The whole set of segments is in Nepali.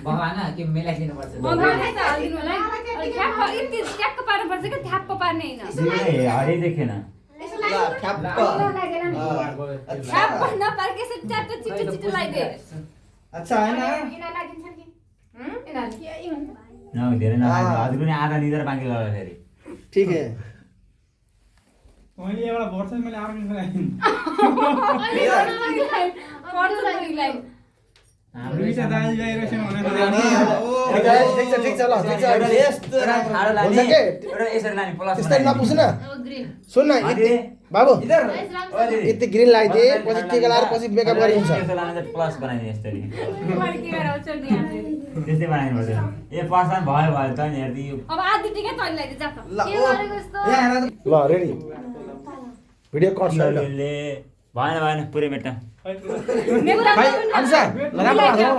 भगवान के मिलाइदिनु पर्छ मगाउने त हाल्दिनु होला ठ्याप्प यति ट्याक्क पार्नु पर्छ कि ठ्याप्प पार्ने हैन हरे देखेन ठ्याप्प नपार्के यसो ट्याप्प छिटो छिटो लगाइदे अच्छा हैन न धेरै नखाए हजुर पनि आधा निदर बाँकी लगा फेरि ठीक है मैले एउटा वर्ष मैले आर्मी बनाएँ हाम्रो विचार दाजु भाइ रहेछन् भनेर ठीक छ ल ठीक छ यस्तो ठाडो लाग्ने हुन्छ के एउटा यसरी लाने प्लस त्यस्तै नपुछ न सुन न बाबु यति ग्रिन लगाइदिए पछि टिका लाएर पछि मेकअप गरी हुन्छ यसो लाने चाहिँ प्लस बनाइदिए यसरी त्यस्तै बनाइदिनु पर्छ ए पर्सन भयो भयो त नि हेर्दै अब आधी टिका तैँले लगाइदे जा त ल रेडी भिडियो कट ल भएन पुरै मेट्टा भाइ अनुसार ल राम्रो लाग्यो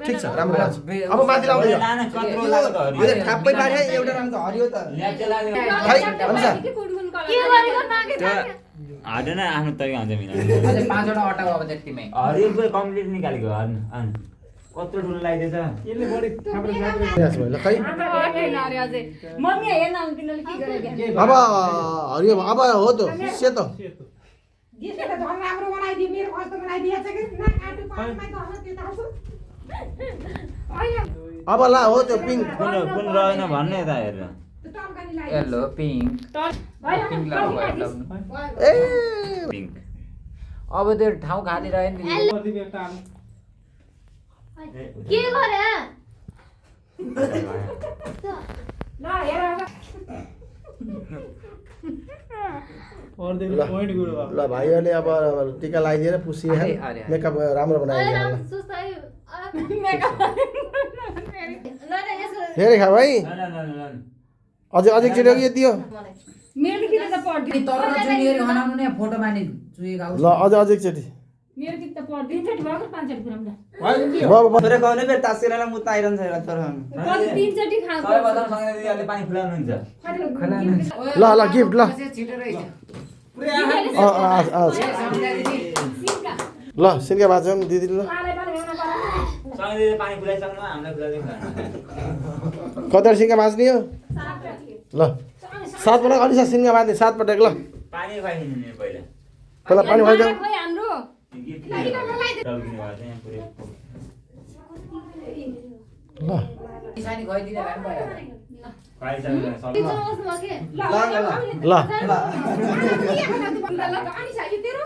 ठीक छ राम्रो लाग्छ अब माथि लाउँदै लान कत्रो लाग्यो त यो त ठ्याप्पै पारे एउटा रङ त हरियो त ल्याचे लाग्यो भाइ अनुसार के गरेको नागे हाडेन आफ्नो तरिका हुन्छ मिना अझै 5 वटा अटा अब त्यतिमै हरियो पुरै कम्प्लिट निकालेको हर्न कत्रो ठुलो लगाइदिएछ यसले बढी थाप्रो यस भयो ल खै मम्मी हेर्न आउनु तिनीले के गरेको अब हरियो अब हो त सेतो यसले झन् राम्रो बनाइदियो मेरो कस्तो बनाइदिएछ कि न काटु पाँचमा गर्नु त्यो थाल्छु अब ला हो त्यो पिङ्क कुन रहेन भन्ने यता हेरेर त्यो टम्कानी लाइ येलो पिङ्क पिङ्क लगाउनु ए पिङ्क अब त्यो ठाउँ खाली रह्यो नि के गरे ल हेर पोइन्ट गुरु ल भाइहरूले अब टिका लगाइदिएर पुसिए मेकअप राम्रो बनाइदिए धेरै खा भाइ अझै एकचोटि हो कि यति हो मेरो किन त पर्दैन तर जुनियर बनाउनु नि फोटो मानि चुएको ल अझ एकचोटि मेरो किन त पर्दैन चोटि भएको पाँच चोटि पुराउनु थोरै खुवाउने फेरि तासिरहेर मुत्त आइरहन्छ एउटा थोरै कति तीन चोटि खाएको सबै बताउँ सँगै दिदीहरूले पानी खुलाउनुहुन्छ ल ल गिफ्ट ल छिटो रहेछ ल सिन्का भाज दिदी ल सँगै दिदी पानी खुलाइसक्नु हामीलाई खुलाइदिनु कतिवटा सिन्का भाज्ने हो ल 7 पटक अलि सिन्का भाज्ने 7 पटक ल पानी खुवाइदिनु नि पहिला पहिला पानी खुवाइदेऊ खोइ हाम्रो गिफ्ट टल्किने भएको छ यहाँ पुरै ल निशानी गइदिने भए पनि भयो खुवाइसक्नु सबै ल ल अनि चाहिँ तेरो